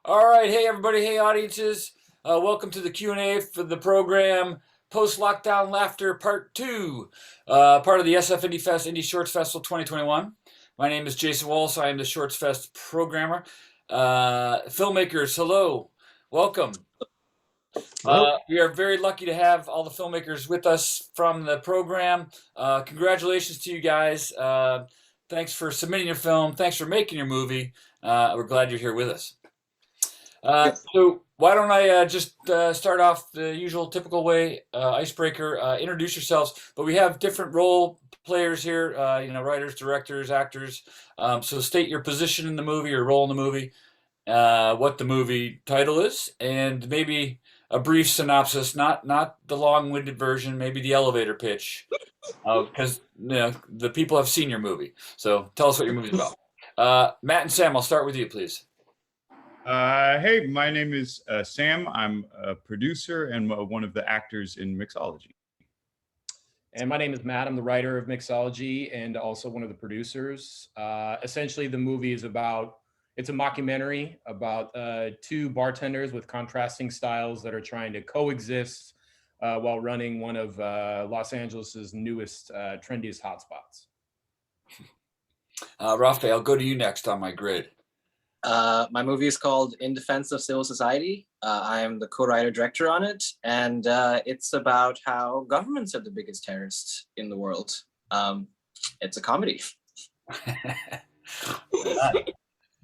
All right, hey everybody, hey audiences. Welcome to the Q&A for the program Post-Lockdown Laughter Part 2, part of the SF Indie Fest Indie Shorts Festival 2021. My name is Jason Walsh. I am the Shorts Fest programmer. Filmmakers, hello, welcome. We are very lucky to have all the filmmakers with us from the program. Congratulations to you guys. Thanks for submitting your film. Thanks for making your movie. We're glad you're here with us. So why don't I just start off the usual typical way, icebreaker, introduce yourselves, but we have different role players here, writers, directors, actors. So state your position in the movie, your role in the movie, what the movie title is, and maybe a brief synopsis, not the long-winded version, maybe the elevator pitch, because the people have seen your movie. So tell us what your movie's about. Matt and Sam, I'll start with you, please. Hey, my name is Sam. I'm a producer and one of the actors in Mixology. And my name is Matt. I'm the writer of Mixology and also one of the producers. Essentially, the movie is it's a mockumentary about two bartenders with contrasting styles that are trying to coexist while running one of Los Angeles's newest, trendiest hotspots. Rafe, I'll go to you next on my grid. My movie is called In Defense of Civil Society. I am the co-writer director on it, and it's about how governments are the biggest terrorists in the world. It's a comedy.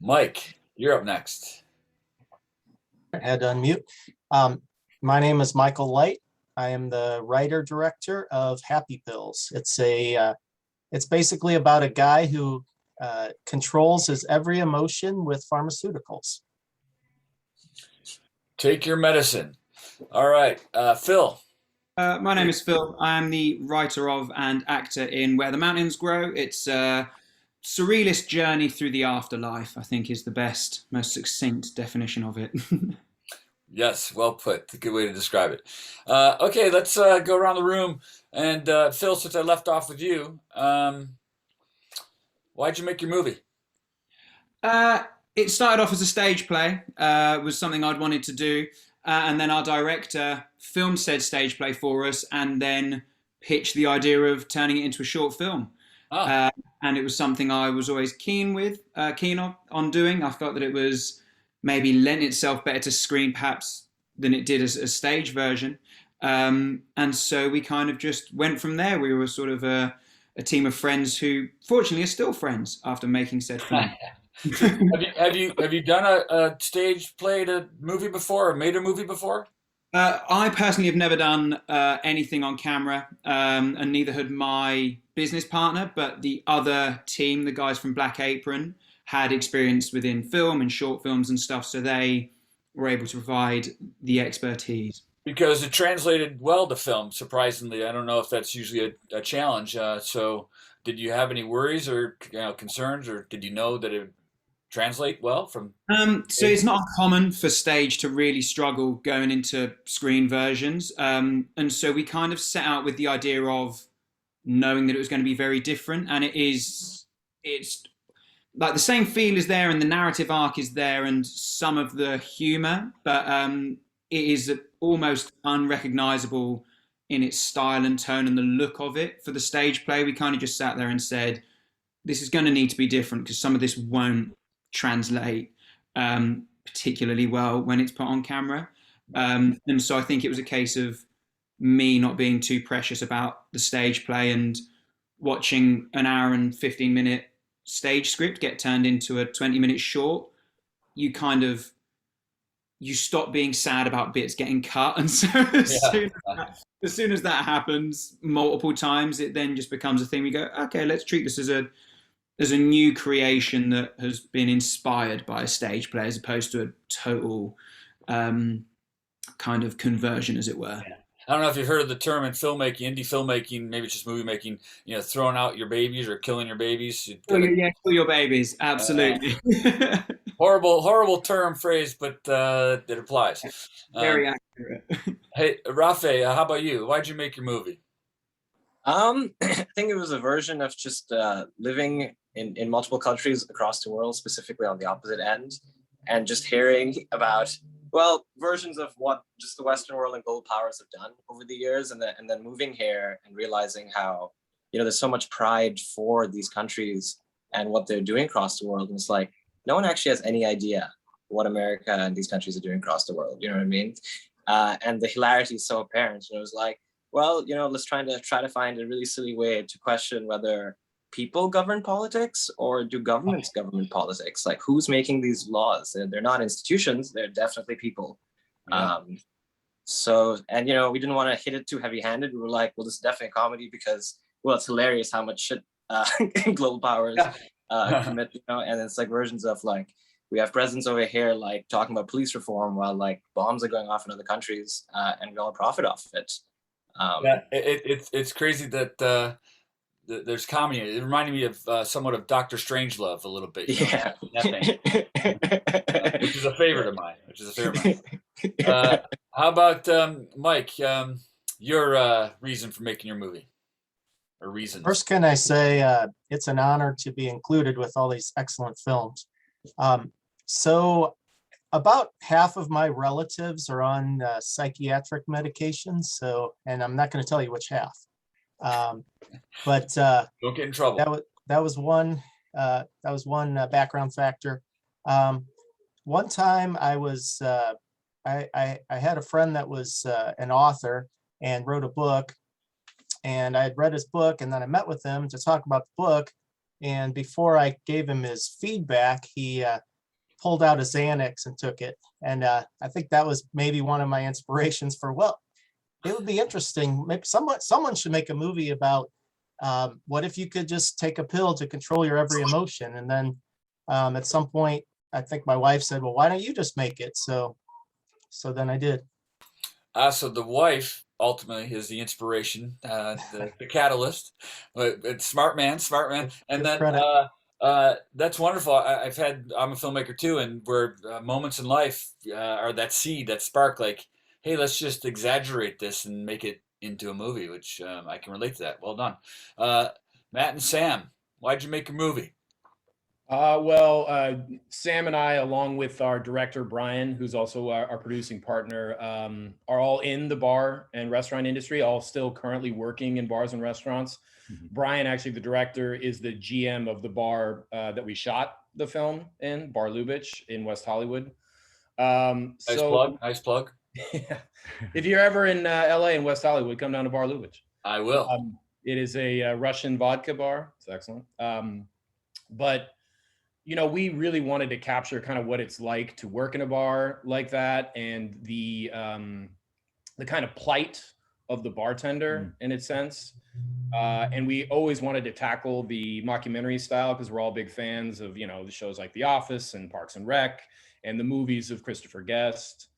Mike, you're up next. Had to unmute. My name is Michael Light. I am the writer-director of Happy Pills. It's basically about a guy who controls his every emotion with pharmaceuticals. Take your medicine. All right, Phil. My name is Phil. I am the writer of and actor in Where the Mountains Grow. It's a surrealist journey through the afterlife, I think, is the best, most succinct definition of it. Yes, well put. A good way to describe it. Okay, let's go around the room. And Phil, since I left off with you, why'd you make your movie? It started off as a stage play. Was something I'd wanted to do. And then our director filmed said stage play for us and then pitched the idea of turning it into a short film. Oh. And it was something I was always keen on doing. I felt that it was maybe lent itself better to screen perhaps than it did as a stage version. And so we kind of just went from there. We were sort of a team of friends who fortunately are still friends after making said film. have you done a stage played a movie before or made a movie before? I personally have never done anything on camera, and neither had my business partner, but the other team, the guys from Black Apron, had experience within film and short films and stuff, so they were able to provide the expertise. Because it translated well to film, surprisingly. I don't know if that's usually a challenge. So did you have any worries or concerns, or did you know that it would translate well from? So it's not uncommon for stage to really struggle going into screen versions. And so we kind of set out with the idea of knowing that it was going to be very different. And it's like the same feel is there and the narrative arc is there and some of the humor, but it is almost unrecognizable in its style and tone and the look of it. For the stage play, we kind of just sat there and said, this is going to need to be different because some of this won't translate particularly well when it's put on camera. And so I think it was a case of me not being too precious about the stage play and watching an hour and 15-minute stage script get turned into a 20-minute short. You stop being sad about bits getting cut, and so as soon as that happens multiple times, it then just becomes a thing. We go, okay, let's treat this as a new creation that has been inspired by a stage play, as opposed to a total kind of conversion, as it were. Yeah. I don't know if you've heard of the term in filmmaking, indie filmmaking, maybe it's just movie making, throwing out your babies or killing your babies. Yeah, kill your babies, absolutely. Horrible term, phrase, but it applies. Very accurate. Hey, Rafe, how about you? Why'd you make your movie? I think it was a version of just living in multiple countries across the world, specifically on the opposite end, and just hearing about, well, versions of what just the Western world and global powers have done over the years, and then moving here and realizing how, there's so much pride for these countries and what they're doing across the world. And it's like, no one actually has any idea what America and these countries are doing across the world. You know what I mean? And the hilarity is so apparent. It was like, well, let's try to find a really silly way to question whether people govern politics or do governments govern politics? Like, who's making these laws? They're not institutions, they're definitely people. Yeah. And we didn't want to hit it too heavy-handed. We were like, well, this is definitely a comedy because, well, it's hilarious how much shit global powers commit, and it's like versions of like, we have presidents over here like talking about police reform while like bombs are going off in other countries, and we all profit off of it. It's crazy that there's comedy. It reminded me of somewhat of Dr. Strangelove a little bit. Yeah. Which is a favorite of mine. How about Mike? Your reason for making your movie, or reasons? First, can I say it's an honor to be included with all these excellent films. So about half of my relatives are on psychiatric medications. And I'm not going to tell you which half. But Don't get in trouble. that was one background factor. One time I was I had a friend that was an author and wrote a book, and I had read his book, and then I met with him to talk about the book. And before I gave him his feedback, he pulled out a Xanax and took it. And I think that was maybe one of my inspirations for, well, it would be interesting. Maybe someone should make a movie about what if you could just take a pill to control your every emotion. And then at some point, I think my wife said, well, why don't you just make it? So then I did. So the wife ultimately is the inspiration, the catalyst. But it's smart man. And Give then credit. that's wonderful. I'm a filmmaker too, and where moments in life are that seed, that spark. Like, hey, let's just exaggerate this and make it into a movie, which I can relate to that. Well done. Matt and Sam, why'd you make a movie? Sam and I, along with our director, Brian, who's also our producing partner, are all in the bar and restaurant industry, all still currently working in bars and restaurants. Mm-hmm. Brian, actually, the director, is the GM of the bar that we shot the film in, Bar Lubitsch in West Hollywood. Nice plug. Yeah. If you're ever in LA and West Hollywood, come down to Bar Lubitsch. I will. It is a Russian vodka bar. It's excellent. But we really wanted to capture kind of what it's like to work in a bar like that, and the kind of plight of the bartender in its sense. And we always wanted to tackle the mockumentary style because we're all big fans of, the shows like The Office and Parks and Rec and the movies of Christopher Guest.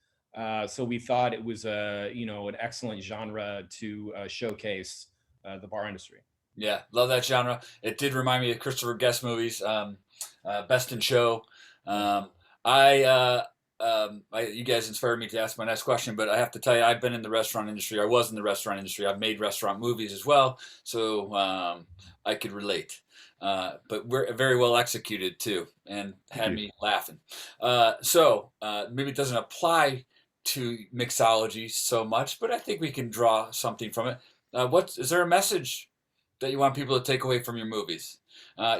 So we thought it was an excellent genre to showcase the bar industry. Yeah, love that genre. It did remind me of Christopher Guest movies, Best in Show. You guys inspired me to ask my next question, but I have to tell you, I've been in the restaurant industry. I was in the restaurant industry. I've made restaurant movies as well, so I could relate. But we're very well executed too, and had me laughing. Maybe it doesn't apply to mixology so much, but I think we can draw something from it. Is there a message that you want people to take away from your movies?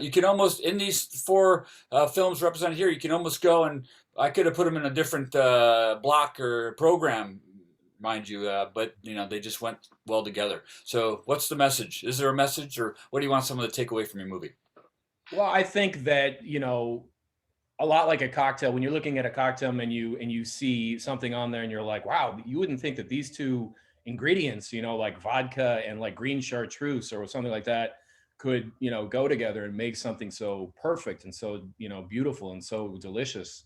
You can almost, in these four films represented here, you can almost go, and I could have put them in a different block or program, mind you, but they just went well together. So what's the message? Is there a message, or what do you want someone to take away from your movie? Well, I think that, a lot like a cocktail, when you're looking at a cocktail menu and you see something on there and you're like, wow, you wouldn't think that these two ingredients, like vodka and like green chartreuse or something like that could, go together and make something so perfect and so, beautiful and so delicious.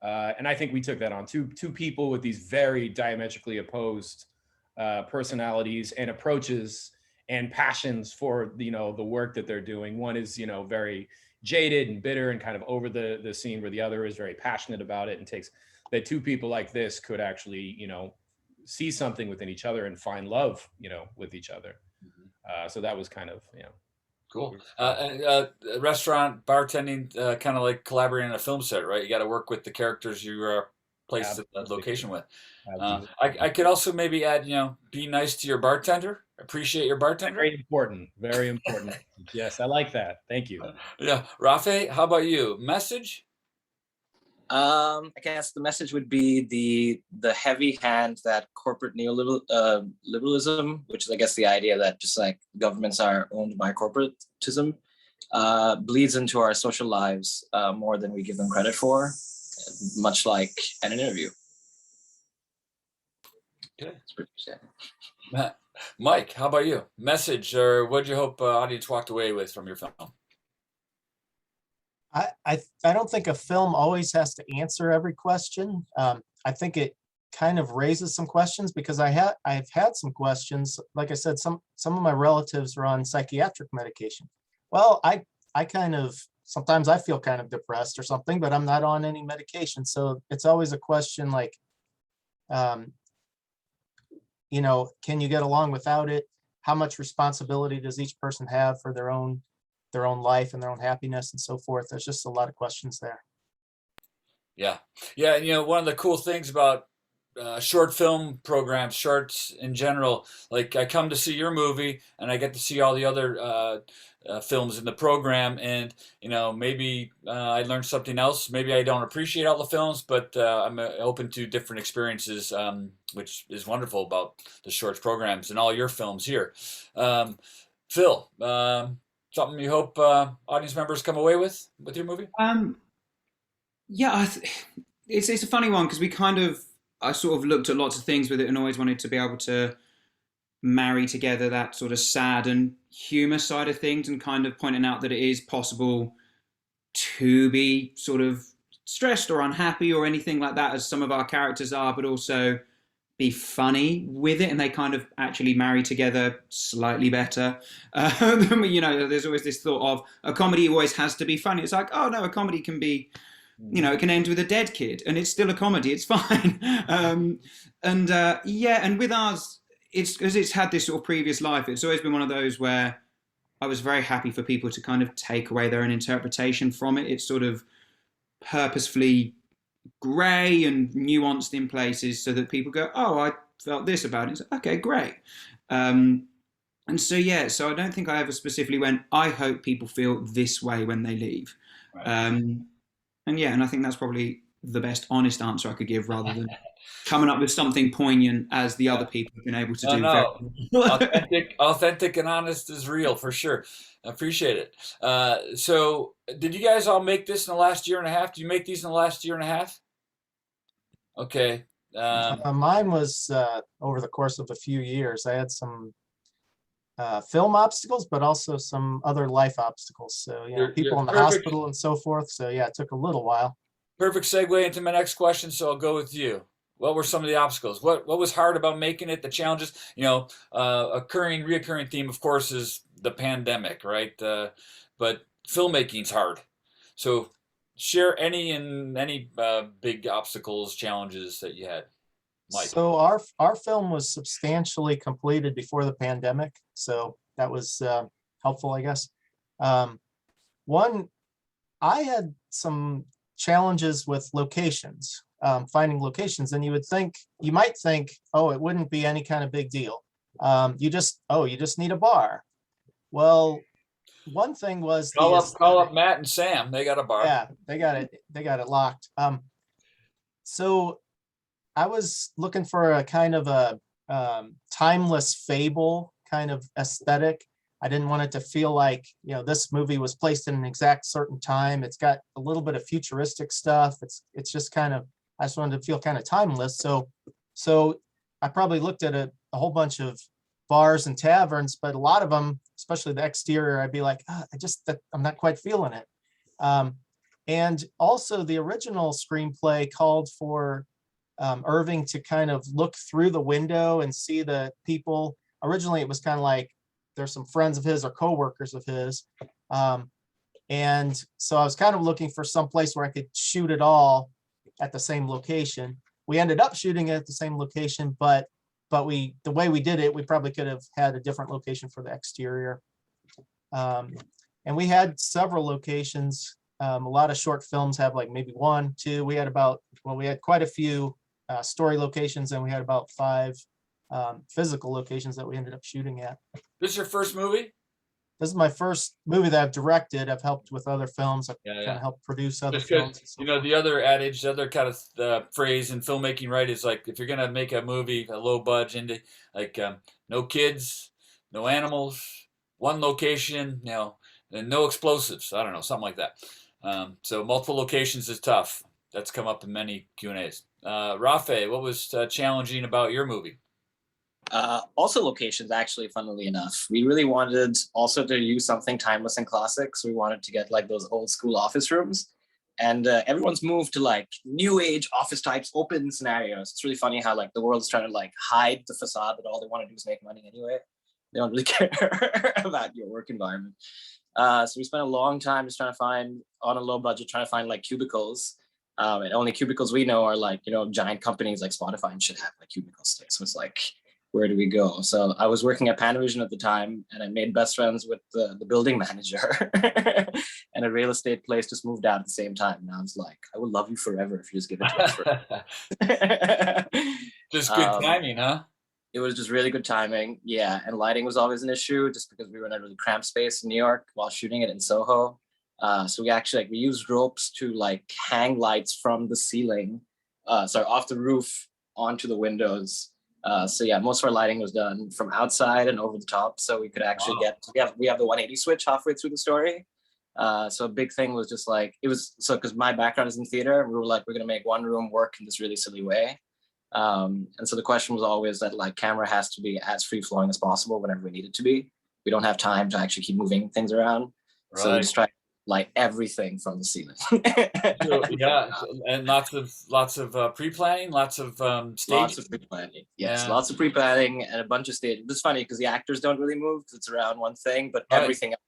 And I think we took that on two people with these very diametrically opposed personalities and approaches and passions for, the work that they're doing. One is, very jaded and bitter and kind of over the scene, where the other is very passionate about it, and takes that two people like this could actually, see something within each other and find love, with each other. So that was kind of, Cool. And restaurant bartending, kind of like collaborating on a film set, right? You got to work with the characters you are placed at the Absolutely. location with. Absolutely. I could also maybe add, be nice to your bartender. Appreciate your bartender. Very important. Very important. Yes, I like that. Thank you. Yeah, Rafe, how about you? Message? I guess the message would be the heavy hand that corporate neoliberalism, which is I guess the idea that just like governments are owned by corporatism, bleeds into our social lives more than we give them credit for, much like an interview. Okay. That's pretty sad. Mike, how about you? Message, or what do you hope audience walked away with from your film? I don't think a film always has to answer every question. I think it kind of raises some questions because I've had some questions. Like I said, some of my relatives are on psychiatric medication. Well, I kind of sometimes I feel kind of depressed or something, but I'm not on any medication. So it's always a question like, can you get along without it? How much responsibility does each person have for their own life and their own happiness and so forth? There's just a lot of questions there. Yeah. Yeah. One of the cool things about short film programs, shorts in general, like I come to see your movie and I get to see all the other films in the program, and maybe I learned something else. Maybe I don't appreciate all the films, but I'm open to different experiences, which is wonderful about the shorts programs and all your films here. Phil, something you hope audience members come away with your movie? Yeah, it's a funny one because I sort of looked at lots of things with it and always wanted to be able to marry together that sort of sad and humor side of things, and kind of pointing out that it is possible to be sort of stressed or unhappy or anything like that, as some of our characters are, but also be funny with it, and they kind of actually marry together slightly better. There's always this thought of a comedy always has to be funny. It's like, oh no, a comedy can be, it can end with a dead kid and it's still a comedy, it's fine. And with ours, it's because it's had this sort of previous life, it's always been one of those where I was very happy for people to kind of take away their own interpretation from it. It's sort of purposefully grey and nuanced in places so that people go, oh, I felt this about it. It's like, okay, great. So I don't think I ever specifically went, I hope people feel this way when they leave. Right. And I think that's probably the best honest answer I could give, rather than coming up with something poignant as the other people have been able to do. No. Authentic and honest is real for sure. I appreciate it. So did you guys all make this in the last year and a half? Did you make these in the last year and a half? Okay. Mine was over the course of a few years. I had some film obstacles, but also some other life obstacles. So, people in the hospital and so forth. So yeah, it took a little while. Perfect segue into my next question. So I'll go with you. What were some of the obstacles? What was hard about making it? The challenges, reoccurring theme, of course, is the pandemic, right? But filmmaking's hard. So share any big obstacles, challenges that you had, Mike. So our film was substantially completed before the pandemic, so that was helpful, I guess. One, I had some challenges with locations, finding locations, and you might think, oh, it wouldn't be any kind of big deal. You just need a bar. Well, one thing was call up Matt and Sam. They got a bar. Yeah, they got it locked. So I was looking for a kind of a timeless fable kind of aesthetic. I didn't want it to feel like, this movie was placed in an exact certain time. It's got a little bit of futuristic stuff. It's just kind of, I just wanted to feel kind of timeless. So I probably looked at a whole bunch of bars and taverns, but a lot of them, especially the exterior, I'd be like, I'm not quite feeling it. And also the original screenplay called for Irving to kind of look through the window and see the people. Originally, it was kind of like there's some friends of his or coworkers of his. And so I was kind of looking for some place where I could shoot it all at the same location. We ended up shooting it at the same location, but the way we did it, we probably could have had a different location for the exterior. And we had several locations. A lot of short films have like maybe 1, 2. We had quite a few story locations, and we had about 5 physical locations that we ended up shooting at. This is your first movie? This is my first movie that I've directed. I've helped with other films. I've kind of helped produce other Just 'cause, films. and so you know, the other adage, the other kind of phrase in filmmaking, right, is like if you're gonna make a movie, a low budget, indie, like no kids, no animals, one location, you know, and no explosives. I don't know, something like that. So multiple locations is tough. That's come up in many Q&As. Rafe, what was challenging about your movie? Also locations, actually, funnily enough. We really wanted also to use something timeless and classic. So we wanted to get like those old school office rooms. And everyone's moved to like new age office types, open scenarios. It's really funny how like the world's trying to like hide the facade that all they want to do is make money anyway. They don't really care about your work environment. So we spent a long time just trying to find, on a low budget, trying to find like cubicles. And only cubicles we know are like, you know, giant companies like Spotify and shit have like cubicles. So it's like, where do we go? So I was working at Panavision at the time, and I made best friends with the building manager, and a real estate place just moved out at the same time. And I was like, I will love you forever if you just give it to us. Just good timing, huh? It was just really good timing. Yeah. And lighting was always an issue just because we were in a really cramped space in New York while shooting it in Soho. So we actually we used ropes to like hang lights from the ceiling, off the roof onto the windows. So yeah, most of our lighting was done from outside and over the top, so we could actually we have the 180 switch halfway through the story. So a big thing was just like, because my background is in theater, and we were like, we're gonna make one room work in this really silly way. And so the question was always that like camera has to be as free flowing as possible whenever we need it to be. We don't have time to actually keep moving things around. Right. So we just try light everything from the ceiling. Yeah, and lots of pre-planning, lots of staging. Lots of pre-planning. Yes, yeah. Lots of pre-planning and a bunch of staging. It's funny because the actors don't really move because it's around one thing, but everything else.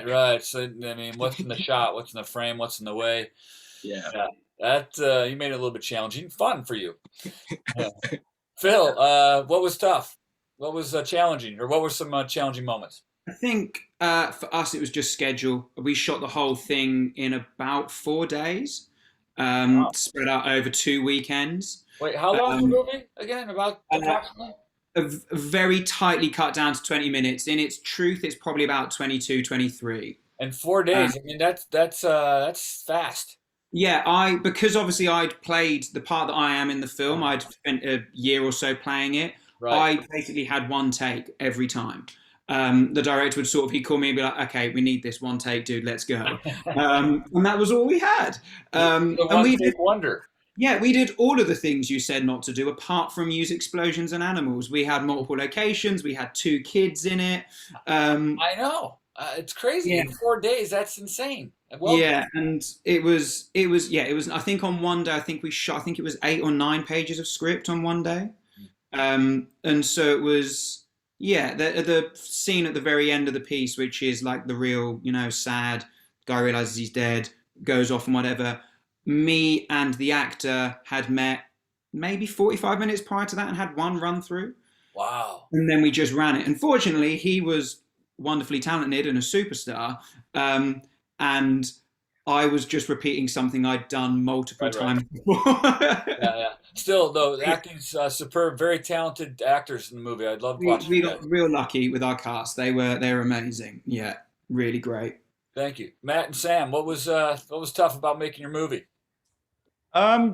Right. So I mean, what's in the shot? What's in the frame? What's in the way? Yeah. That you made it a little bit challenging. Fun for you. Yeah. Phil, what was tough? What was challenging, or what were some challenging moments? I think for us, it was just schedule. We shot the whole thing in about 4 days, spread out over 2 weekends. Wait, how long was the movie again? About approximately? Very tightly cut down to 20 minutes. In its truth, it's probably about 22, 23. And 4 days. I mean, that's fast. Yeah, because obviously I'd played the part that I am in the film. I'd spent a year or so playing it. Right. I basically had one take every time. The director would he'd call me and be like, okay, we need this one take, dude, let's go. And that was all we had. And we did wonder. Yeah, we did all of the things you said not to do, apart from use explosions and animals. We had multiple locations. We had 2 kids in it. I know. It's crazy. Yeah. In 4 days, that's insane. Well, yeah, and it was. I think on one day, we shot. I think it was 8 or 9 pages of script on one day, and so it was. Yeah, the scene at the very end of the piece, which is like the real, sad guy realizes he's dead, goes off and whatever. Me and the actor had met maybe 45 minutes prior to that and had one run through. Wow. And then we just ran it. Unfortunately, he was wonderfully talented and a superstar. And I was just repeating something I'd done multiple times before. Yeah. Still, though, the acting's superb. Very talented actors in the movie. I'd love watching. We got real lucky with our cast. They were amazing. Yeah, really great. Thank you, Matt and Sam. What was tough about making your movie? In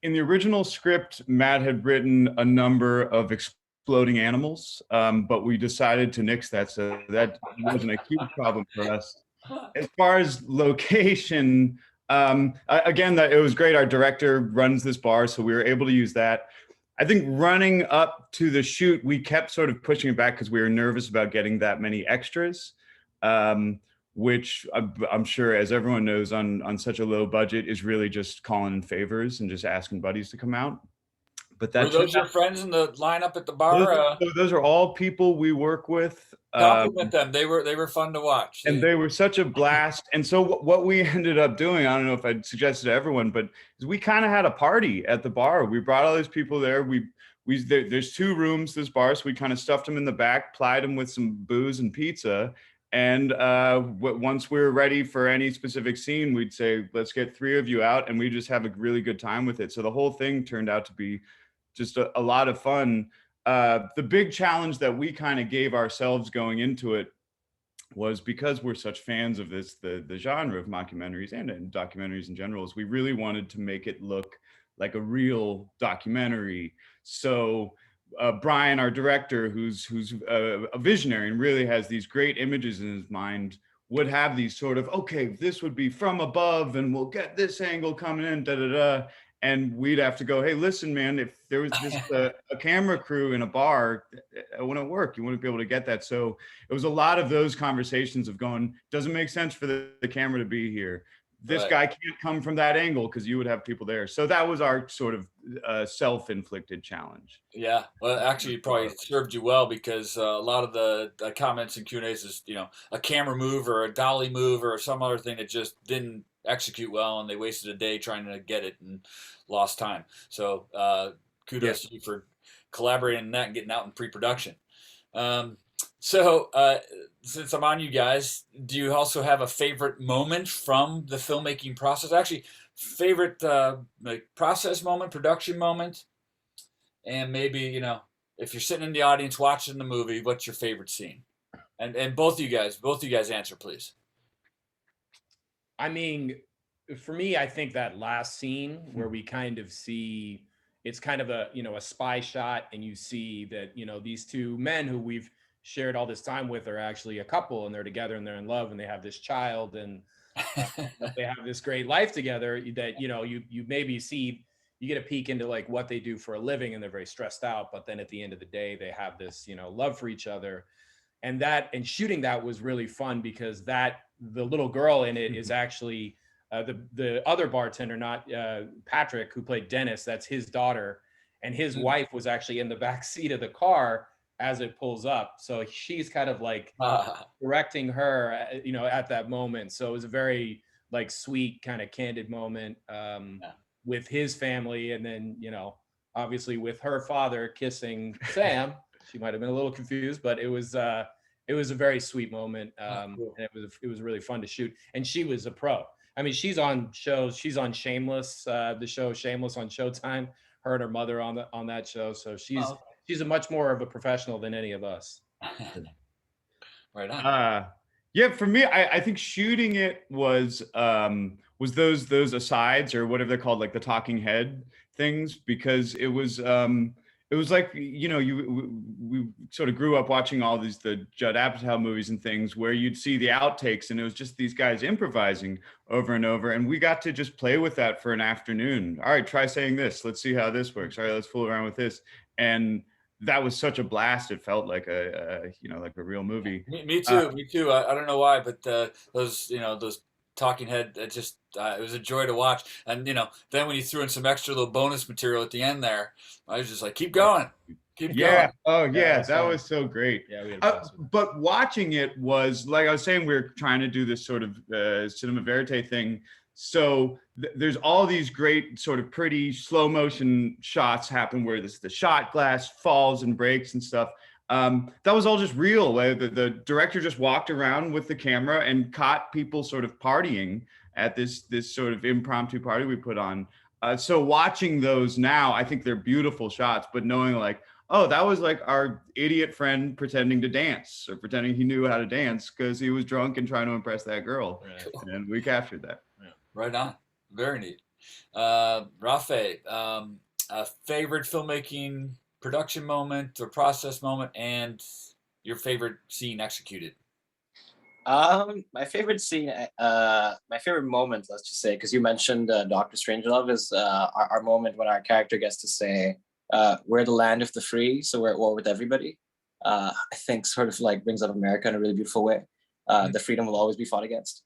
the original script, Matt had written a number of exploding animals, but we decided to nix that, so that wasn't a huge problem for us. As far as location, again, it was great. Our director runs this bar, so we were able to use that. I think running up to the shoot, we kept sort of pushing it back because we were nervous about getting that many extras, which I'm sure, as everyone knows, on such a low budget is really just calling in favors and just asking buddies to come out. But were those your friends in the lineup at the bar? Those are all people we work with. Compliment them. They were fun to watch. And they were such a blast. And so what we ended up doing, I don't know if I'd suggest it to everyone, but is we kind of had a party at the bar. We brought all these people there. We there's 2 rooms, this bar, so we kind of stuffed them in the back, plied them with some booze and pizza. And once we were ready for any specific scene, we'd say, let's get 3 of you out, and we just have a really good time with it. So the whole thing turned out to be just a lot of fun. The big challenge that we kind of gave ourselves going into it was, because we're such fans of the genre of mockumentaries and documentaries in general, is we really wanted to make it look like a real documentary. So Brian, our director, who's a visionary and really has these great images in his mind, would have these sort of, okay, this would be from above and we'll get this angle coming in, da da da. And we'd have to go, hey, listen, man, if there was just a camera crew in a bar, it wouldn't work. You wouldn't be able to get that. So it was a lot of those conversations of going, doesn't make sense for the camera to be here. This Right. guy can't come from that angle because you would have people there. So that was our sort of self-inflicted challenge. Yeah, well, actually, it probably served you well, because a lot of the comments and Q&As is, a camera move or a dolly move or some other thing that just didn't execute well, and they wasted a day trying to get it and lost time. So kudos to you for collaborating on that and getting out in pre-production. So since I'm on you guys, do you also have a favorite moment from the filmmaking process? Actually, favorite like process moment, production moment, and maybe, if you're sitting in the audience watching the movie, what's your favorite scene? And both of you guys answer, please. I mean, for me, I think that last scene where we kind of see, it's kind of a spy shot, and you see that, these 2 men who we've shared all this time with are actually a couple, and they're together and they're in love and they have this child, and they have this great life together, that, you maybe see, you get a peek into like what they do for a living, and they're very stressed out, but then at the end of the day, they have this, love for each other. And shooting that was really fun, because the little girl in it is actually the other bartender, not Patrick, who played Dennis. That's his daughter, and his wife was actually in the back seat of the car as it pulls up. So she's kind of like directing her, at that moment. So it was a very like sweet, kind of candid moment with his family, and then obviously with her father kissing Sam. She might have been a little confused, but it was a very sweet moment, Cool. and it was really fun to shoot. And she was a pro. I mean, she's on shows. She's on Shameless, the show Shameless on Showtime. Her and her mother on that show. So she's a much more of a professional than any of us. Right on. Yeah, for me, I think shooting it was those asides, or whatever they're called, like the talking head things, because it was like, we sort of grew up watching all the Judd Apatow movies and things where you'd see the outtakes, and it was just these guys improvising over and over, and we got to just play with that for an afternoon. All right, try saying this. Let's see how this works. All right, let's fool around with this. And that was such a blast. It felt like like a real movie. Me too. Me too. I don't know why, but those talking head, it was a joy to watch. And then when you threw in some extra little bonus material at the end there, I was just like, keep going, keep going. Oh yeah, that's that fun. was so great. Yeah, we had a blast with it. But watching it was, like I was saying, we were trying to do this sort of cinema verite thing. So there's all these great sort of pretty slow motion shots happen where the shot glass falls and breaks and stuff. That was all just real. The director just walked around with the camera and caught people sort of partying at this sort of impromptu party we put on. So watching those now, I think they're beautiful shots, but knowing like, oh, that was like our idiot friend pretending to dance, or pretending he knew how to dance because he was drunk and trying to impress that girl. Right. And we captured that. Right on. Very neat. Rafe, a favorite filmmaking production moment or process moment, and your favorite scene executed? My favorite scene, my favorite moment, let's just say, because you mentioned Doctor Strangelove, is our moment when our character gets to say, we're the land of the free, so we're at war with everybody. I think sort of like brings up America in a really beautiful way. The freedom will always be fought against.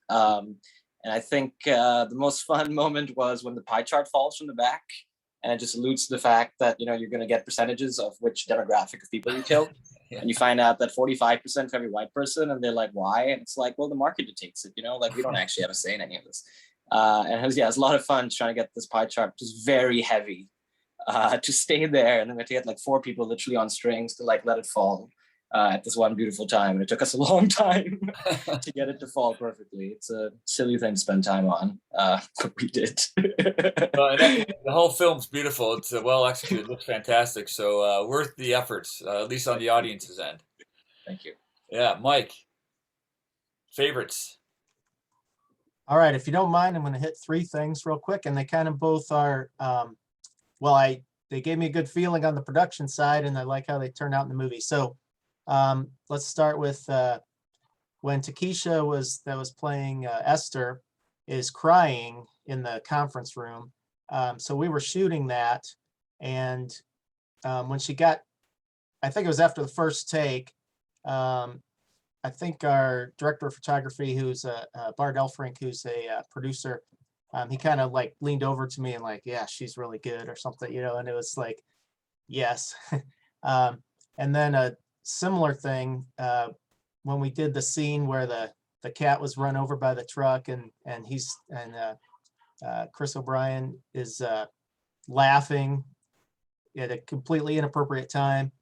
And I think the most fun moment was when the pie chart falls from the back, and it just alludes to the fact that, you're going to get percentages of which demographic of people you kill. Yeah. And you find out that 45% for every white person, and they're like, why? And it's like, well, the market dictates it, like we don't actually have a say in any of this. And it was a lot of fun trying to get this pie chart, just very heavy, to stay there, and then we had to get like 4 people literally on strings to like let it fall at this one beautiful time, and it took us a long time to get it to fall perfectly. It's a silly thing to spend time on, but we did. The whole film's beautiful. It's well executed. It looks fantastic. So worth the efforts, at least on the audience's end. Thank you. Yeah, Mike. Favorites. All right, if you don't mind, I'm going to hit 3 things real quick, and they kind of both are, well, they gave me a good feeling on the production side, and I like how they turned out in the movie. So let's start with when Takesha was playing Esther is crying in the conference room. So we were shooting that, and when she got, I think it was after the first take, I think our director of photography, who's Bart Elfrink, who's a producer, he kind of like leaned over to me and like, yeah, she's really good or something, you know, and it was like, yes. And then a similar thing, when we did the scene where the cat was run over by the truck and Chris O'Brien is laughing at a completely inappropriate time.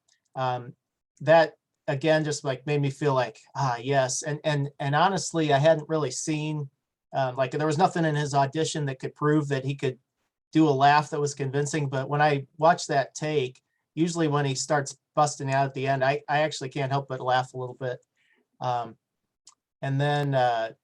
That again just like made me feel like, yes. And honestly, I hadn't really seen like there was nothing in his audition that could prove that he could do a laugh that was convincing. But when I watched that take, usually when he starts busting out at the end, I actually can't help but laugh a little bit. And then Dr.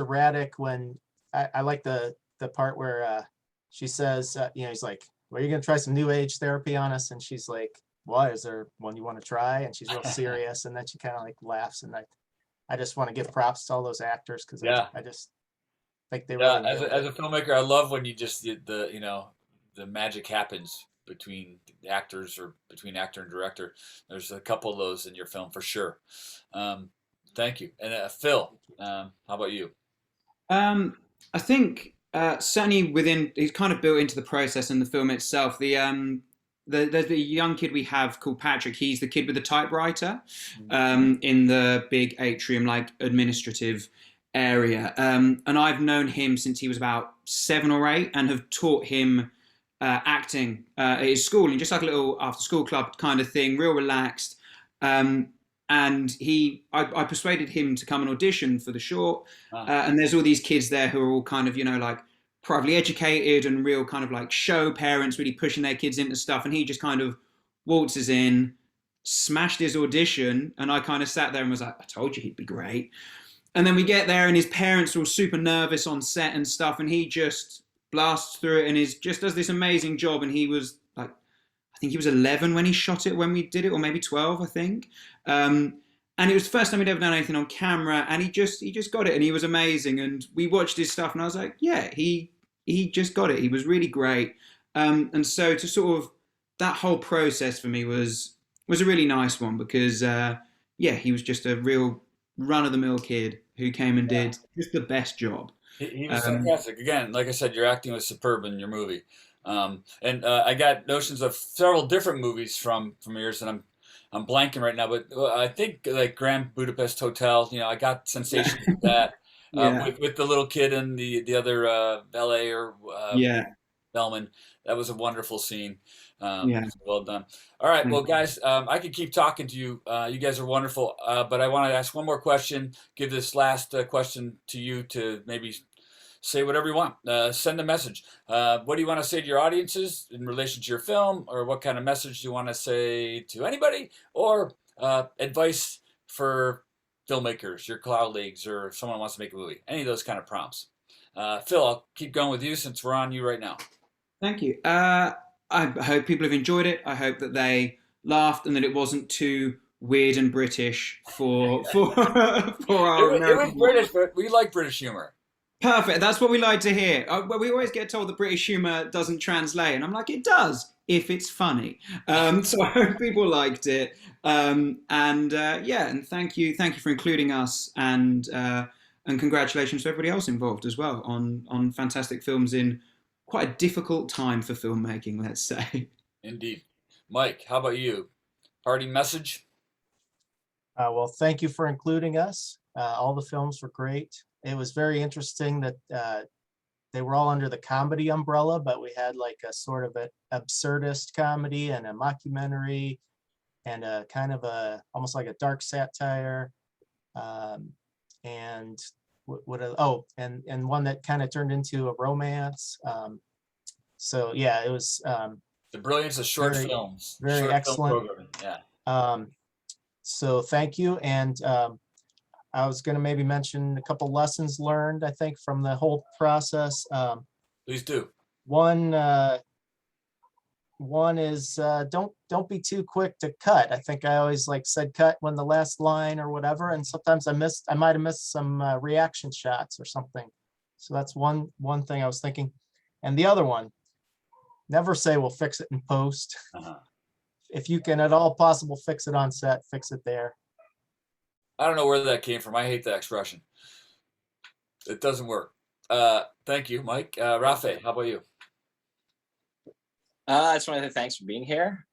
Raddick, when I like the part where she says, you know, he's like, well, are you going to try some new age therapy on us? And she's like, what, is there one you want to try? And she's real serious. And then she kind of like laughs. And I just want to give props to all those actors, because I just think they really as a filmmaker, I love when you just the magic happens between the actors or between actor and director. There's a couple of those in your film for sure. Thank you. And Phil, how about you? I think certainly within, he's kind of built into the process and the film itself. There's the young kid we have called Patrick. He's the kid with the typewriter in the big atrium, like administrative area. And I've known him since he was about 7 or 8 and have taught him acting at his school, and just like a little after school club kind of thing, real relaxed. And I persuaded him to come and audition for the short. And there's all these kids there who are all kind of, like privately educated and real kind of like show parents, really pushing their kids into stuff. And he just kind of waltzes in, smashed his audition. And I kind of sat there and was like, I told you he'd be great. And then we get there and his parents are all super nervous on set and stuff. And he just blasts through it and just does this amazing job. And he was like, I think he was 11 when he shot it, when we did it, or maybe 12, I think. And it was the first time he'd ever done anything on camera, and he just got it, and he was amazing. And we watched his stuff, and I was like, yeah, he just got it. He was really great. And so to sort of, that whole process for me was a really nice one, because he was just a real run-of-the-mill kid who came and did just the best job. He was fantastic. Again, like I said, your acting was superb in your movie. And I got notions of several different movies from yours, and I'm blanking right now, but I think like Grand Budapest Hotel. I got sensations of that with the little kid and the other ballet or bellman. That was a wonderful scene. Well done. All right, well, guys, I could keep talking to you. You guys are wonderful, but I want to ask one more question. Give this last question to you to maybe say whatever you want. Send a message. What do you want to say to your audiences in relation to your film, or what kind of message do you want to say to anybody, or advice for filmmakers, your colleagues, or if someone wants to make a movie? Any of those kind of prompts. Phil, I'll keep going with you since we're on you right now. Thank you. I hope people have enjoyed it. I hope that they laughed and that it wasn't too weird and British for our American. It was British, but we like British humor. Perfect. That's what we like to hear. We always get told that British humor doesn't translate, and I'm like, it does if it's funny. So I hope people liked it. And thank you for including us, and congratulations to everybody else involved as well on fantastic films in quite a difficult time for filmmaking, let's say. Indeed. Mike, how about you? Parting message? Well, thank you for including us. All the films were great. It was very interesting that they were all under the comedy umbrella, but we had like a sort of an absurdist comedy and a mockumentary and a kind of a almost like a dark satire. And and one that kind of turned into a romance. So yeah, it was The brilliance of short very- films. very Short film excellent. programming, yeah. So thank you. And I was going to maybe mention a couple lessons learned, I think, from the whole process. Please do. One is don't be too quick to cut. I think I always like said cut when the last line or whatever, and sometimes I might have missed some reaction shots or something. So that's one thing I was thinking. And the other one, never say we'll fix it in post. Uh-huh. If you can at all possible fix it on set, fix it there. I don't know where that came from. I hate that expression. It doesn't work. Thank you, Mike. Rafe, how about you? I just want to say thanks for being here.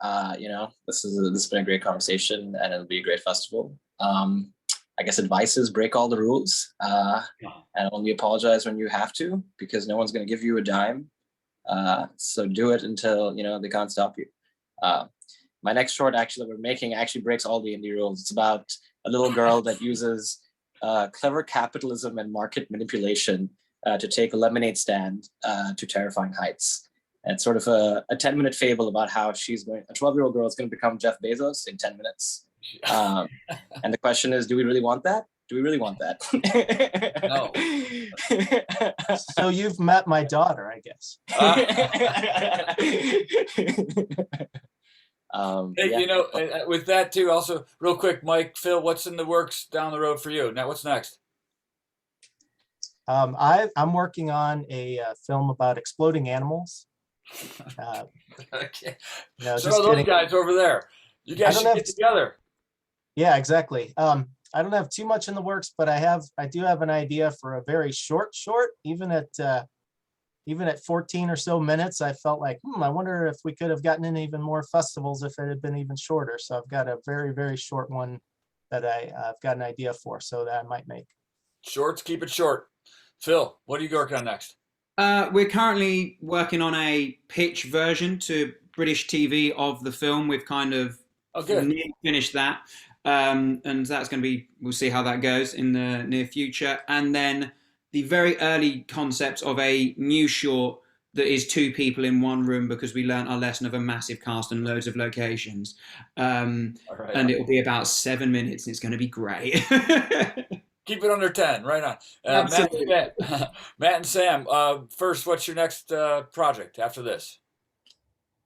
This has been a great conversation, and it'll be a great festival. I guess advice is break all the rules, and only apologize when you have to, because no one's going to give you a dime. So do it until they can't stop you. My next short actually that we're making actually breaks all the indie rules. It's about a little girl that uses clever capitalism and market manipulation to take a lemonade stand to terrifying heights. And it's sort of a 10-minute fable about how a 12-year-old girl is going to become Jeff Bezos in 10 minutes. And the question is, do we really want that? Do we really want that? No. So you've met my daughter, I guess. Hey, with that too, also real quick, Mike, Phil, what's in the works down the road for you? Now, what's next? I'm working on a film about exploding animals. Okay. No, So just those kidding. guys over there, you guys don't should have get to- together. Yeah, exactly. I don't have too much in the works, but I do have an idea for a very short. Even at 14 or so minutes, I felt like, I wonder if we could have gotten in even more festivals if it had been even shorter. So I've got a very, very short one that I've got an idea for, so that I might make. Shorts, keep it short. Phil, what are you working on next? We're currently working on a pitch version to British TV of the film. We've kind of nearly finished that. And that's going to be, we'll see how that goes in the near future. And then the very early concept of a new short that is 2 people in one room, because we learned our lesson of a massive cast and loads of locations. And it will be about 7 minutes, and it's going to be great. Keep it under 10, right on. Matt and Sam, first, what's your next project after this?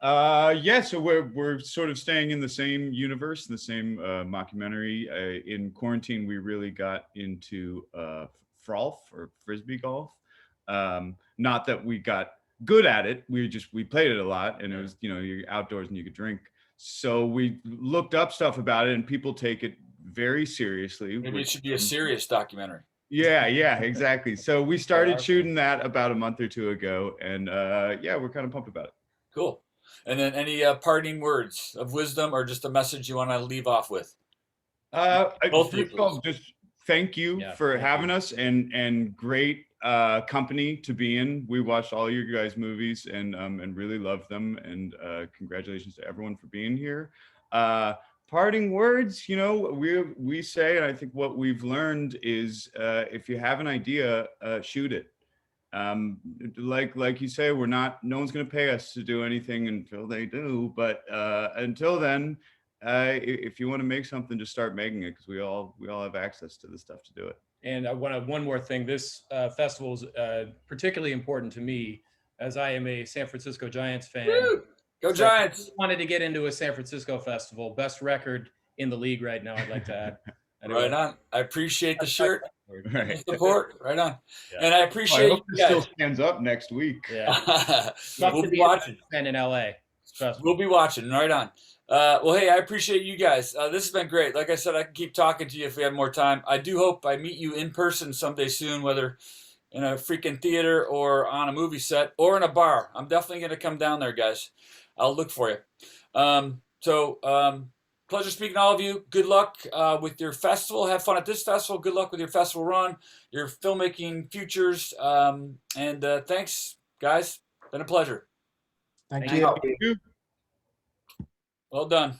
So we're sort of staying in the same universe, the same mockumentary. In quarantine, we really got into frolf or frisbee golf. Not that we got good at it. We played it a lot, and it was you're outdoors and you could drink. So we looked up stuff about it, and people take it very seriously. Maybe it should be a serious documentary. Yeah, exactly. So we started shooting that about a month or 2 ago, and we're kind of pumped about it. Cool. And then any parting words of wisdom or just a message you want to leave off with? Both First of all, just thank you for having us, and great company to be in. We watched all your guys' movies and really loved them, and congratulations to everyone for being here. Parting words, we say, and I think what we've learned is if you have an idea, shoot it. Like you say, no one's going to pay us to do anything until they do. But until then, if you want to make something, just start making it, because we all have access to the stuff to do it. And I want one more thing. This festival is particularly important to me, as I am a San Francisco Giants fan. Woo! Go Giants! I wanted to get into a San Francisco festival. Best record in the league right now, I'd like to add. Anyway. Right on. I appreciate the shirt. Right. Support. Right on. Yeah. And I I appreciate hope you it still guys. stands up next week. Yeah. We'll be watching. And in LA. We'll be watching. Right on. Well, hey, I appreciate you guys. This has been great. Like I said, I can keep talking to you if we have more time. I do hope I meet you in person someday soon, whether in a freaking theater or on a movie set or in a bar. I'm definitely going to come down there, guys. I'll look for you. pleasure speaking to all of you. Good luck with your festival. Have fun at this festival. Good luck with your festival run, your filmmaking futures. And thanks, guys. Been a pleasure. Thank Thank you. you. Well done.